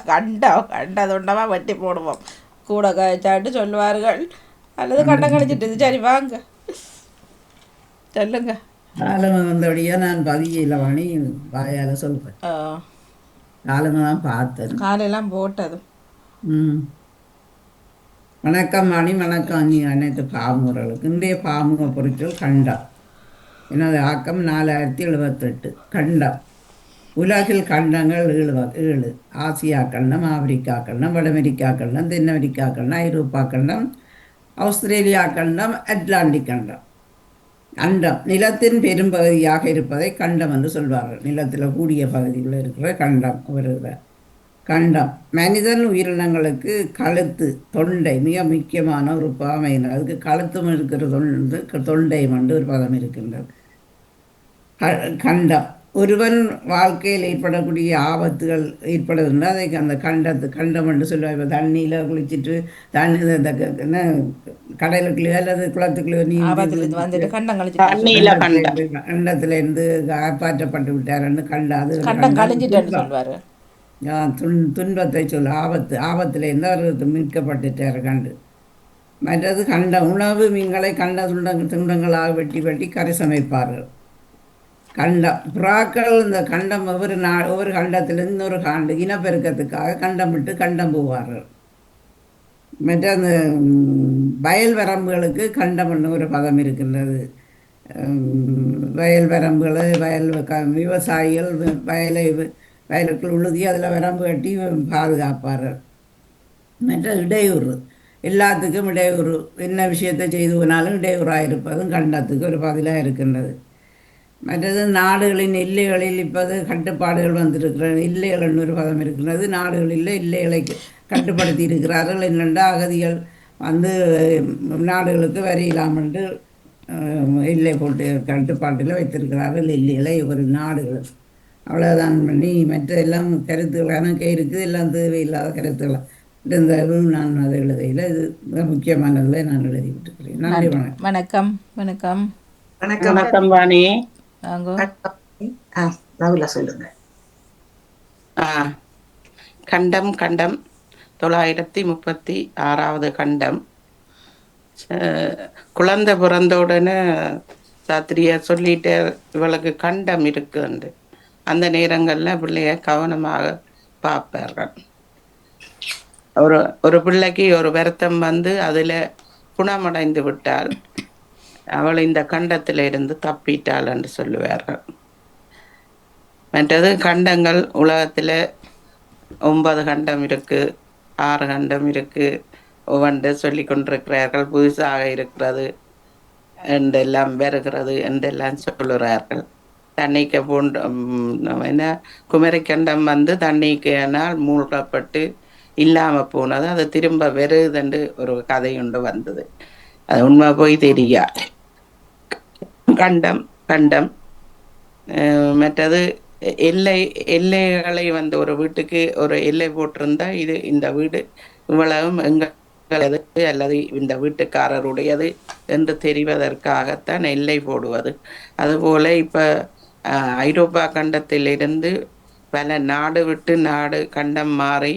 கண்டதுண்டமாக வெட்டி போடுவோம். கூட காய்ச்சாட்டு சொல்லுவார்கள், அல்லது கண்டம் கழிச்சிட்டு சரி வாங்க சொல்லுங்க. காலம் வந்தபடியா நான் பதியில வாணி வாயால சொல்றேன். ஆ, காலங்க தான் பார்த்தேன். காலெல்லாம் போட்டது. ம். வணக்கம் வாணி, வணக்கம் நீ அனைத்து பாமுகளுக்கு. இன்றைய பாமுக பொருட்கள் கண்டம். எனது ஆக்கம் 4078. கண்டம். உலகில் கண்டங்கள் 7. ஆசியா கண்டம், ஆப்பிரிக்கா கண்டம், வடமெரிக்கா கண்டம், தென் அமெரிக்கா கண்டம், ஐரோப்பா கண்டம், ஆஸ்திரேலியா கண்டம், அட்லாண்டிக் கண்டம். அண்டம் நிலத்தின் பெரும்பகுதியாக இருப்பதை கண்டம் என்று சொல்வார்கள். நிலத்தில் கூடிய பகுதியில் இருக்கிற கண்டம் ஒரு கண்டம். மனிதன் உயிரினங்களுக்கு கழுத்து, தொண்டை மிக முக்கியமான ஒரு பாமையினர். அதுக்கு கழுத்தும் இருக்கிற தொண்டை மண்டு ஒரு பதம் இருக்கின்றது. கண்டம் ஒருவன் வாழ்க்கையில் ஏற்படக்கூடிய ஆபத்துகள் ஏற்படுதுன்னா அதை அந்த கண்டம் என்று சொல்லுவாங்க. இப்போ தண்ணியில் குளிச்சுட்டு தண்ணி என்ன கடலுக்குள்ளேயோ அல்லது குளத்துக்குள்ளேயோ ஆபத்துலேருந்து வந்துட்டு நீந்தி கண்டம் கழிச்சிட்டேன்னு தண்ணியில சொல்லுவார். கண்டம். கண்டத்திலேருந்து காப்பாற்றப்பட்டு விட்டாருன்னு அது ஒரு கண்டம் கண்டம். கழிஞ்சிட்டேன்னு சொல்லுவார். துன்பத்தை சொல்ல ஆபத்திலேருந்து அவர் மீட்கப்பட்டுட்டார் கண்டு. மற்றது கண்டம் உணவு மீன்களை கண்ட துண்டங்களாக வெட்டி வெட்டி கரை சமைப்பார்கள். கண்டம் புறாக்கள் இந்த கண்டம் ஒவ்வொரு கண்டத்திலிருந்து இன்னொரு இனப்பெருக்கத்துக்காக கண்டம் விட்டு கண்டம் போவார்கள். மற்ற அந்த வயல் வரம்புகளுக்கு கண்டம் என்று ஒரு பதம் இருக்கின்றது. வயல் வரம்புகளை விவசாயிகள் வயலுக்குள் உழுதி அதில் வரம்பு கட்டி பாதுகாப்பார்கள். மற்ற இடையூறு எல்லாத்துக்கும் இடையூறு, என்ன விஷயத்தை செய்து போனாலும் இடையூறாக இருப்பதும் கண்டத்துக்கு ஒரு பதிலாக இருக்கின்றது. மற்றது நாடுகளின் எல்லைகளில் இப்போது கட்டுப்பாடுகள் வந்திருக்கிறது. எல்லைகள் ஒரு பதம் இருக்கிறது. நாடுகளில் எல்லைகளை கட்டுப்படுத்தி இருக்கிறார்கள். என்னென்னா அகதிகள் வந்து நாடுகளுக்கு வரையிலாமல் என்று எல்லை போட்டு கட்டுப்பாட்டில் வைத்திருக்கிறார்கள் எல்லைகளை ஒரு நாடுகள். அவ்வளோதான் பண்ணி மற்ற எல்லாம் கருத்துக்கள் எனக்கு இருக்குது, எல்லாம் தேவையில்லாத கருத்துக்கள் இருந்தாலும் நான் அதை எழுதையில் இது மிக முக்கியமானதில் நான் எழுதி விட்டுக்கிறேன். நன்றி, வணக்கம். வணக்கம் வணக்கம் வணக்கம். வணக்கம் வாணி. வாங்கோ. நவிலா சொல்லுங்க. கண்டம் 936வது கண்டம். குழந்தை பிறந்த உடனே சாத்திரிய சொல்லிட்டு இவளுக்கு கண்டம் இருக்குண்டு. அந்த நேரங்களில் பிள்ளைய கவனமாக பார்ப்பார்கள். ஒரு பிள்ளைக்கு ஒரு வருத்தம் வந்து அதில் குணமடைந்து விட்டால் அவள் இந்த கண்டத்தில் இருந்து தப்பிட்டாள் என்று சொல்லுவார்கள். மற்றது கண்டங்கள் உலகத்தில் 9 கண்டம் இருக்கு, 6 கண்டம் இருக்கு, ஒவ்வொன்று சொல்லி கொண்டிருக்கிறார்கள். புதுசாக இருக்கிறது என்றெல்லாம் வருகிறது என்றெல்லாம் சொல்லுகிறார்கள். தண்ணிக்கு என்ன குமரிக்கண்டம் வந்து தண்ணிக்குனால் மூழ்கப்பட்டு இல்லாம போனது, அது திரும்ப வருதுன்னு ஒரு கதை ஒன்று வந்தது. அது உண்மை போய் தெரியாது. கண்டம் மற்றது எல்லைகளை வந்து ஒரு வீட்டுக்கு ஒரு எல்லை போட்டிருந்தா இது இந்த வீடு இவ்வளவும் எங்களது அல்லது இந்த வீட்டுக்காரருடையது என்று தெரிவதற்காகத்தான் எல்லை போடுவது. அதுபோல இப்ப ஐரோப்பா கண்டத்திலிருந்து பல நாடு விட்டு நாடு கண்டம் மாறி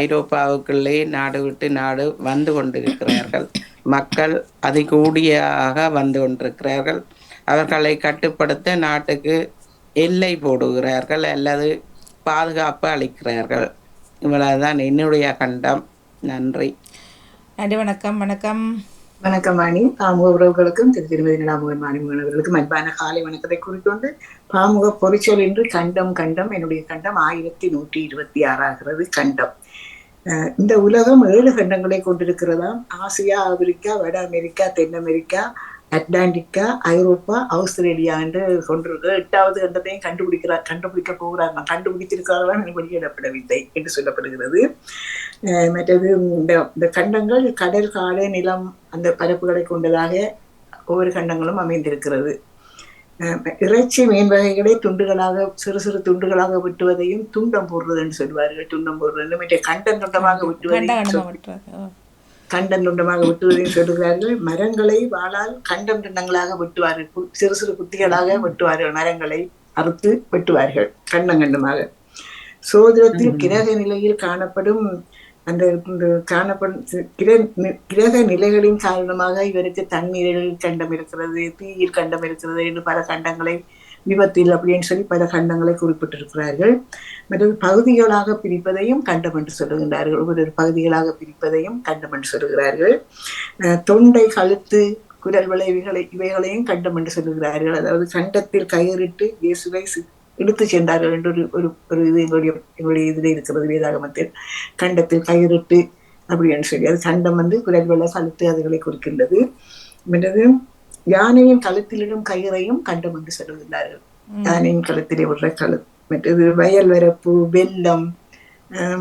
ஐரோப்பாவுக்குள்ளே நாடு விட்டு நாடு வந்து கொண்டிருக்கிறார்கள். மக்கள் அதிகூடியாக வந்து கொண்டிருக்கிறார்கள். அவர்களை கட்டுப்படுத்த நாட்டுக்கு எல்லை போடுகிறார்கள் அல்லது பாதுகாப்பு அளிக்கிறார்கள். இவ்வளவுதான் என்னுடைய கண்டம். நன்றி. நன்றி. வணக்கம் வணக்கம் வணக்கம் வாணி. பாமுக உறவுகளுக்கும் திருமதி நிலாமுகன் மாணிமுகன் அவர்களுக்கும் அன்பான காலை வணக்கத்தை குறிக்கொண்டு பாமுக பொறிச்சொல் என்று கண்டம் என்னுடைய கண்டம் 1126 ஆகிறது. கண்டம் இந்த உலகம் 7 கண்டங்களை கொண்டிருக்கிறதாம். ஆசியா, ஆப்பிரிக்கா, வட அமெரிக்கா, தென் அமெரிக்கா, அட்லாண்டிக்கா, ஐரோப்பா, ஆஸ்திரேலியா என்று கொண்டிருக்கிற 8வது கண்டத்தையும் கண்டுபிடிக்க போகிறார்கள். கண்டுபிடித்திருக்கிறார்கள் என்று வெளியிடப்படவில்லை என்று சொல்லப்படுகிறது. மற்றது இந்த கண்டங்கள் கடல், காடு, நிலம் அந்த பரப்புகளை கொண்டதாக ஒவ்வொரு கண்டங்களும் அமைந்திருக்கிறது. இறைச்சி மீன் வகைகளை துண்டுகளாக சிறு சிறு துண்டுகளாக வெட்டுவதையும் துண்டம் போடுறது என்று சொல்வார்கள். துண்டம் போடுறது மற்ற கண்டம் துண்டமாக வெட்டுவதையும் சொல்லுகிறார்கள். மரங்களை வாளால் கண்டம் துண்டங்களாக வெட்டுவார்கள். சிறு சிறு குத்திகளாக வெட்டுவார்கள். மரங்களை அறுத்து வெட்டுவார்கள் கண்டமாக. சோதரத்தில் கிரக நிலையில் காணப்படும் அந்த காணப்படும் கிரக நிலைகளின் காரணமாக இவருக்கு தண்ணீரில் கண்டம் இருக்கிறது, தீயில் கண்டம் இருக்கிறது என்று பல கண்டங்களை, விபத்தில் அப்படின்னு சொல்லி பல கண்டங்களை குறிப்பிட்டிருக்கிறார்கள். மற்றது பகுதிகளாக பிரிப்பதையும் கண்டம் என்று சொல்லுகின்றார்கள். ஒவ்வொரு பகுதிகளாக பிரிப்பதையும் கண்டம் என்று சொல்லுகிறார்கள். தொண்டை, கழுத்து, குரல் இவைகளையும் கண்டம் என்று சொல்லுகிறார்கள். அதாவது கண்டத்தில் கயிறிட்டு இயேசுவை இழுத்து சென்றார்கள் என்று ஒரு இது எங்களுடைய இதில் இருக்கிறது வேதாகமத்தில். கண்டத்தில் கயிறிட்டு அப்படின்னு சொல்லி அது கண்டம் குரல் கழுத்து அதுகளை குறிக்கின்றது. மற்றது யானையின் கழுத்திலிடும் கயிறையும் கண்டம் என்று சொல்லுகிறார்கள். யானையின் கழுத்திலே விடுற மற்றது வயல் வரப்பு, வெள்ளம்,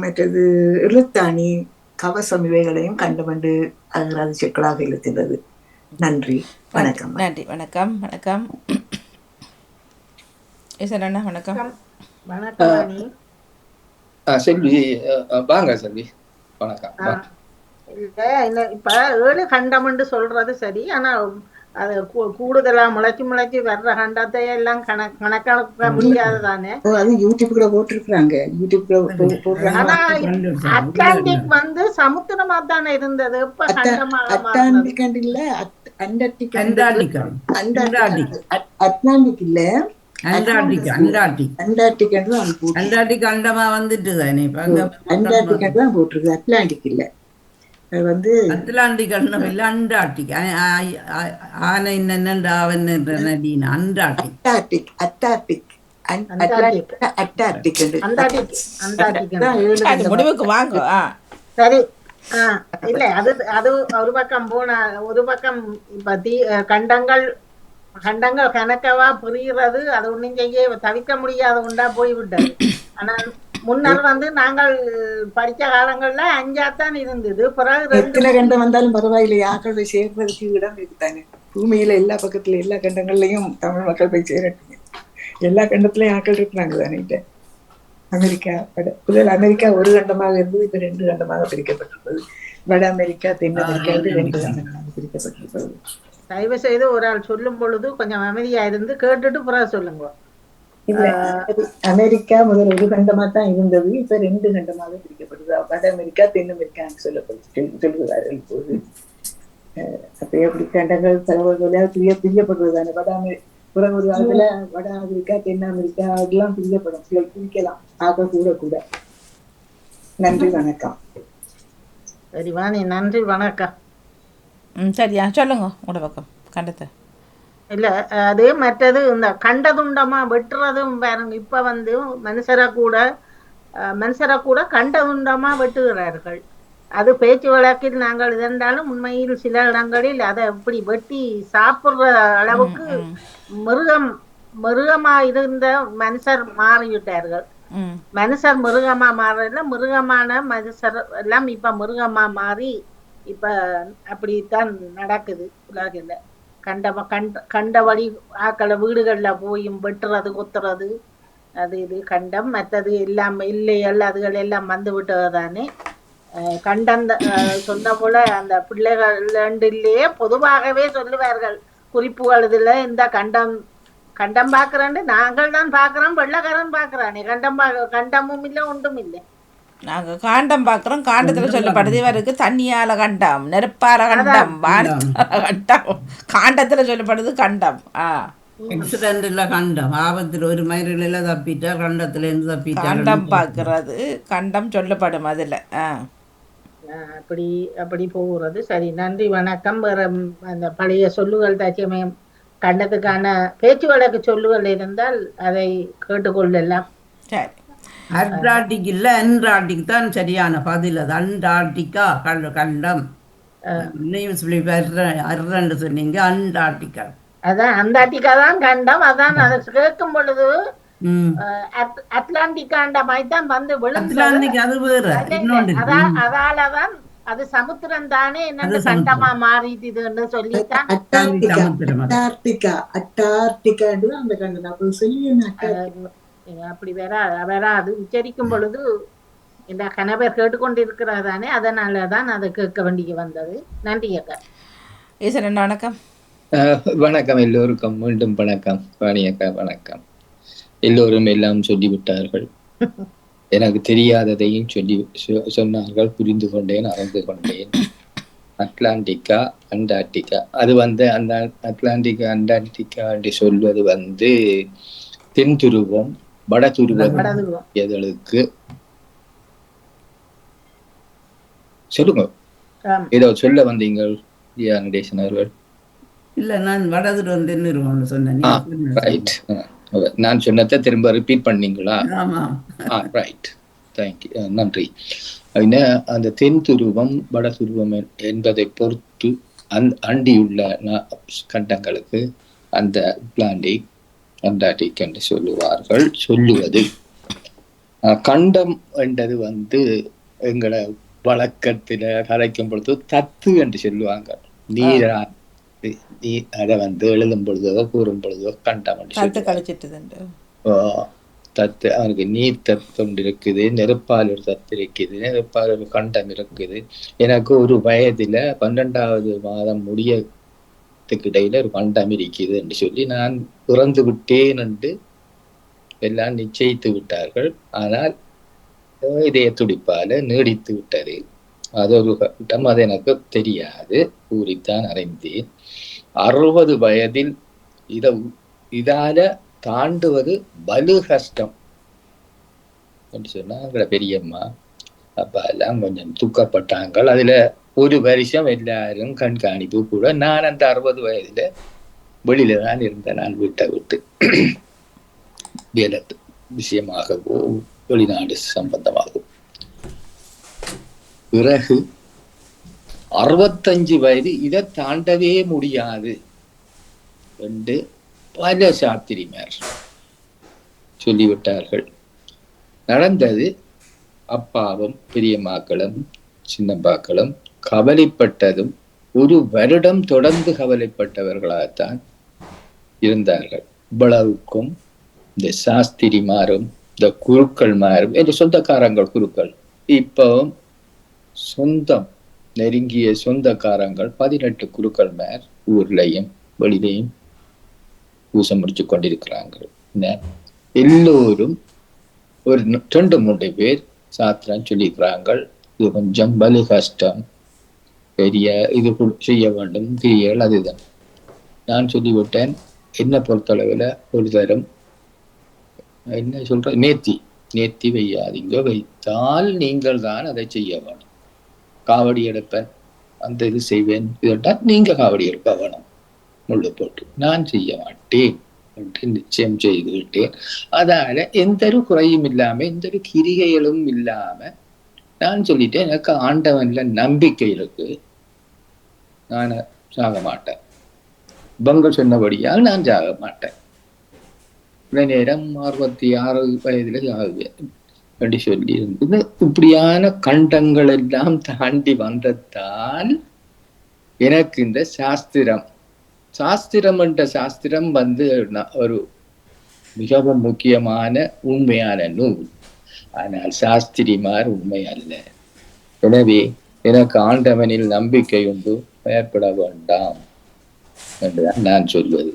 மற்றது இழுத்தாணி, கவசம் இவைகளையும் கண்டம் என்று அகராதி சொற்களாக இருக்கின்றது. நன்றி, வணக்கம். நன்றி, வணக்கம். வணக்கம் அண்ணா, வணக்கம். வணக்கம் செல்வி, வாங்க செல்வி, வணக்கம். இப்ப 7 கண்டம் என்று சொல்றது சரி, ஆனா அது கூடுதலா முளைச்சு வர்ற கண்டத்தை எல்லாம் கணக்காக்க முடியாதுதானே. யூடியூப்ல போட்டிருக்காங்க. ஆனா அட்லாண்டிக் சமுத்திரமா தானே இருந்தது. இப்ப அட்லாண்டிக் இல்ல, அண்டார்டிக் அட்லாண்டிக் இல்ல, அண்டார்டிக் அண்டமா வந்துட்டு அண்டார்டிக் தான் போட்டிருக்கு, அட்லாண்டிக் இல்ல. அட்லாண்டிக் அண்டம் இல்ல, அண்டார்டிக். ஆனை அண்டார்டிக் முடிவுக்கு வாங்க. சரி, இல்ல அது ஒரு பக்கம் போன, ஒரு பக்கம் இப்ப கண்டங்கள் கணக்கவா புரிகிறது. அது ஒன்றும் செய்ய தவிர்க்க முடியாத உண்டா போய்விட்டது. ஆனா முன்னர் நாங்கள் படிச்ச காலங்கள்ல 5 இருந்தது. பிறகு கண்டம் வந்தாலும் பரவாயில்லையா, ஆக்கள் போய் சேர்றதுக்கு இடம் இருக்குதானே. பூமியில எல்லா பக்கத்துல எல்லா கண்டங்கள்லயும் தமிழ் மக்கள் போய் சேரட்டுங்க. எல்லா கண்டத்திலயும் ஆக்கள் இருக்கிறாங்க தானே. அமெரிக்கா அமெரிக்கா ஒரு கண்டமாக இருந்தது, இப்ப 2 கண்டமாக பிரிக்கப்பட்டிருப்பது. வட அமெரிக்கா, தென் அமெரிக்கா 2 கண்டமாக பிரிக்கப்பட்டிருப்பது. தயவு செய்து ஒரு ஆள் சொல்லும் பொழுது கொஞ்சம் அமைதியா இருந்து கேட்டுட்டு பிறகு சொல்லுங்க. இல்ல, அமெரிக்கா முதல் ஒரு கண்டமா தான் இருந்தது, இப்ப 2 கண்டமாக பிரிக்கப்படுது. வட அமெரிக்கா, தென் அமெரிக்கா சொல்லுகிறார்கள் இப்போது. அப்ப எப்படி கண்டங்கள் பிரியப்படுவதுதானே. பிறகு ஒரு காலத்துல வட அமெரிக்கா, தென் அமெரிக்கா அதெல்லாம் பிரியப்படும், பிரிக்கலாம், ஆக கூட. நன்றி, வணக்கம். சரி வாணி, நன்றி, வணக்கம். சரியா சொல்லுங்க உங்களோட பக்கம் கண்டத்தை. இல்ல, அது மற்றது இந்த கண்டதுண்டமா வெட்டுறதும் பாருங்க. இப்ப மனுஷரை கூட கண்டதுண்டமா வெட்டுகிறார்கள். அது பேச்சு வழக்கில் நாங்கள் இருந்தாலும் உண்மையில் சில இடங்களில் அதை இப்படி வெட்டி சாப்பிடுற அளவுக்கு மிருகமா இருந்த மனுஷர் மாறிவிட்டார்கள். மனுஷர் மிருகமா மாறல, மிருகமான மனுஷர் எல்லாம் இப்ப மிருகமா மாறி இப்ப அப்படித்தான் நடக்குது உலகில. கண்டபடி ஆக்களை வீடுகள்ல போயும் வெட்டுறது, கொத்துறது, அது இது கண்டம். மற்றது எல்லாம் இல்லையல் அதுகள் எல்லாம் வந்து விட்டதுதானே. கண்டம் சொன்ன போல அந்த பிள்ளைகளிலேயே பொதுவாகவே சொல்லுவார்கள் குறிப்புகள். இதுல இந்த கண்டம் பாக்குறேன்னு நாங்கள் தான் பாக்குறோம், வெள்ளக்காரன் பாக்குறானே. கண்டமும் இல்லை, ஒன்றும் இல்லை. நாங்கள் காண்டம் பார்க்குறோம். காண்டத்தில் சொல்லப்படுது இவருக்கு தண்ணியால கண்டம், நெருப்பால கண்டம், வானத்தால கண்டம். காண்டத்தில் சொல்லப்படுது கண்டம். எக்ஸிடென்ட்ல கண்டம், ஆபத்தில் ஒரு மயிரில தப்பிட்டா கண்டத்துல இருந்து தப்பிட்டா கண்டம் பார்க்கறது, கண்டம் சொல்லப்படும் அதில். அப்படி போகிறது. சரி, நன்றி, வணக்கம். வேற அந்த பழைய சொல்லுகள் தச்சமயம் கண்டத்துக்கான பேச்சு வழக்கு சொல்லுகள் இருந்தால் அதை கேட்டுக்கொள்ளலாம். சரி, அட்லாண்டிக் இல்ல, அண்டார்டிக் தான் சரியான பதில். அது அண்டார்டிகா கண்டம். சொன்னீங்க அண்டார்டிகா. அதான் அண்டார்டிகா தான் கண்டம். அதான் அதை கேட்கும் பொழுது அட்லாண்டிகாண்டமாய் தான் வந்து விழுந்து. அது வேற, அதாலதான் அது சமுத்திரம் தானே என்ன கண்டமா மாறிட்டுன்னு சொல்லித்தான். அப்படி வராது உச்சரிக்கும் பொழுது இந்த கணவர் கேட்டுக்கொண்டிருக்கிறதானே, அதனாலதான் அதை கேட்க வேண்டிய வந்தது. நன்றி அக்கா. ஈஸ்வரன் வணக்கம். வணக்கம் எல்லோருக்கும், மீண்டும் வணக்கம். வாணி அக்கா வணக்கம். எல்லோரும் எல்லாம் சொல்லிவிட்டார்கள். எனக்கு தெரியாததையும் சொன்னார்கள், புரிந்து கொண்டேன், அறிந்து கொண்டேன். அட்லாண்டிகா, அண்டார்டிகா, அது அந்த அட்லாண்டிகா அண்டார்டிகா என்று சொல்வது தென் துருவம், வட துருவம் எதற்கு சொல்லுங்க. ஏதோ சொல்ல வந்தீங்க நடேசன் அவர்கள். இல்ல, நான் வடதுருவம் தென்னுருவம்னு சொன்னேன். ரைட். நான் சொன்னதை திரும்ப ரிப்பீட் பண்ணீங்களா? ஆமா. ரைட், தேங்க்யூ, நன்றி. அந்த தென் துருவம் வட துருவம் என்பதை பொறுத்து அண்டியுள்ள கண்டங்களுக்கு அந்த அட்லாண்டிக், அண்டார்டிக் என்று சொல்லுவது. கண்டம் என்றது எங்களை வழக்கத்தில் கலைக்கும் பொழுது தத்து என்று சொல்லுவாங்க. நீரா அதை எழுதும் பொழுதோ கூறும் பொழுதோ கண்டம் என்று தத்து. அவனுக்கு நீர் தத்து ஒன்று இருக்குது, நெருப்பால் ஒரு தத்து இருக்குது, நெருப்பால் ஒரு கண்டம் இருக்குது. எனக்கு ஒரு வயதுல 12வது மாதம் முடியத்துக்கு இடையில ஒரு கண்டம் இருக்குது என்று சொல்லி நான் பிறந்து விட்டேன் என்று எல்லாம் நிச்சயித்து விட்டார்கள். ஆனால் இதய துடிப்பால நீடித்து விட்டது. அது ஒரு கட்டம், அது எனக்கு தெரியாது, கூறித்தான் அறிந்தேன். 60 வயதில் இதால தாண்டுவது வலு கஷ்டம் என்று சொன்னா எங்களோட பெரியம்மா அப்பா எல்லாம் கொஞ்சம் துக்கப்பட்டாங்க. அதுல ஒரு வருஷம் எல்லாரும் கண்காணிப்பு கூட. நான் அந்த 60 வயதுல வெளியில தான் இருந்தேன். நான் வீட்டை விட்டு வேலை விஷயமாகவோ வெளிநாடு சம்பந்தமாகும். பிறகு 65 வயது இதை தாண்டவே முடியாது என்று பல சாத்திரிமார் சொல்லிவிட்டார்கள். நடந்தது. அப்பாவும் பெரியம்மாக்களும் சின்னம்பாக்களும் கவலைப்பட்டதும் 1 வருடம் தொடர்ந்து கவலைப்பட்டவர்களாகத்தான் இருந்தார்கள். இவ்வளவுக்கும் இந்த சாஸ்திரிமாரும் இந்த குருக்கள் மாறும் என்று சொந்தக்காரங்கள் குருக்கள் இப்பவும் சொந்தம் நெருங்கிய சொந்தக்காரங்கள் 18 குருக்கள் மேல் ஊர்லையும் வெளியிலையும் பூசம் முடிச்சு கொண்டிருக்கிறார்கள். எல்லோரும் ஒரு 2-3 பேர் சாத்திரம் சொல்லிக்கிறாங்க. இது கொஞ்சம் பலு கஷ்டம், பெரிய இது செய்ய வேண்டும், கிரியல் அதுதான். நான் சொல்லிவிட்டேன், என்ன பொறுத்தளவில் ஒரு தரம் என்ன சொல்ற நேர்த்தி வையாதீங்க, வைத்தால் நீங்கள் தான் அதை செய்ய வேணும். காவடி எடுப்பேன், அந்த இது செய்வேன், இதெல்லாம் நீங்க காவடி எடுப்ப வேணும் முள்ளு போட்டு. நான் செய்ய மாட்டேன் என்று நிச்சயம் செய்து விட்டேன். அதால எந்த ஒரு குறையும் இல்லாம எந்த ஒரு கிரிகைகளும் இல்லாம நான் சொல்லிட்டேன், எனக்கு ஆண்டவன்ல நம்பிக்கை இருக்கு, நான் சாக மாட்டேன். பங்க சொன்னபடியால் நான் சாக மாட்டேன். நேரம் 66 வயதுல சாகுவேன் என்று சொல்லி இருந்து இப்படியான கண்டங்கள் எல்லாம் தாண்டி வந்ததால் எனக்கு இந்த சாஸ்திரம் என்ற சாஸ்திரம் ஒரு மிகவும் முக்கியமான உண்மையான நூல். ஆனால் சாஸ்திரிமார் உண்மை அல்ல. எனவே எனக்கு ஆண்டவனில் நம்பிக்கை உண்டு, பயப்பட வேண்டாம் என்றுதான் நான் சொல்வது.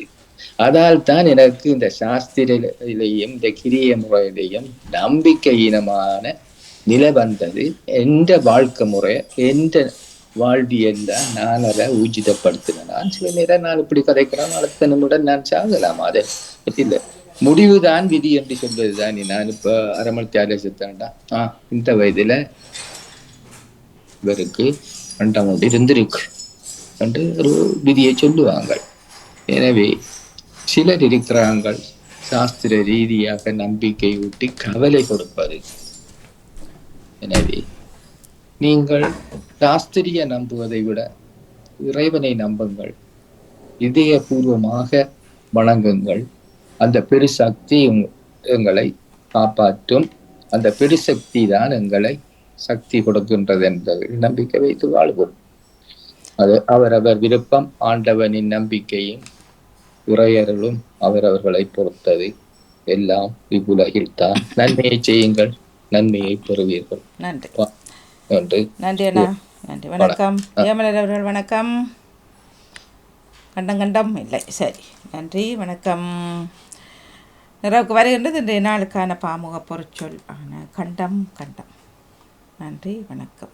அதால் தான் எனக்கு இந்த சாஸ்திரிலையும் இந்த கிரிய முறையிலையும் நம்பிக்கையினமான நிலை வந்தது. எந்த வாழ்க்கை முறை, எந்த வாழ்வியல் தான் நான் அதை ஊர்ஜிதப்படுத்தினேன். நான் சில நேரம் நான் இப்படி கதைக்கிறேன், அடுத்த நிமிடம் நான் சாகலாம். அதை இல்லை, முடிவுதான் விதி என்று சொல்வதுதான். நான் இப்ப அரமணி செத்தாண்டா இந்த வயதுல இவருக்கு கண்டம் ஒன்று இருந்திருக்கு என்று ஒரு விதியை சொல்லுவாங்க. எனவே சிலர் இருக்கிறார்கள் சாஸ்திர ரீதியாக நம்பிக்கை ஊட்டி கவலை கொடுப்பது. எனவே நீங்கள் சாஸ்திரிய நம்புவதை விட இறைவனை நம்புங்கள், இதயபூர்வமாக வணங்குங்கள். அந்த பெருசக்தி எங்களை காப்பாற்றும். அந்த பெருசக்தி தான் எங்களை சக்தி கொடுக்கின்றது என்பதில் நம்பிக்கை வைத்து வாழ்வோம். அது அவரவர் விருப்பம். ஆண்டவனின் நம்பிக்கையும் இறையர்களும் அவரவர்களை பொறுத்தது. எல்லாம் இவ்வுலகில் தான். நன்மையை செய்யுங்கள், நன்மையை பெறுவீர்கள். நன்றி நன்றி அண்ணா, நன்றி. வணக்கம் ஜெயமலர் அவர்கள். வணக்கம். கண்டம் இல்லை, சரி, நன்றி, வணக்கம். நிறைவுக்கு வருகின்றது இன்றைய நாளுக்கான பாமுக பொருட்சொல் ஆன கண்டம். நன்றி, வணக்கம்.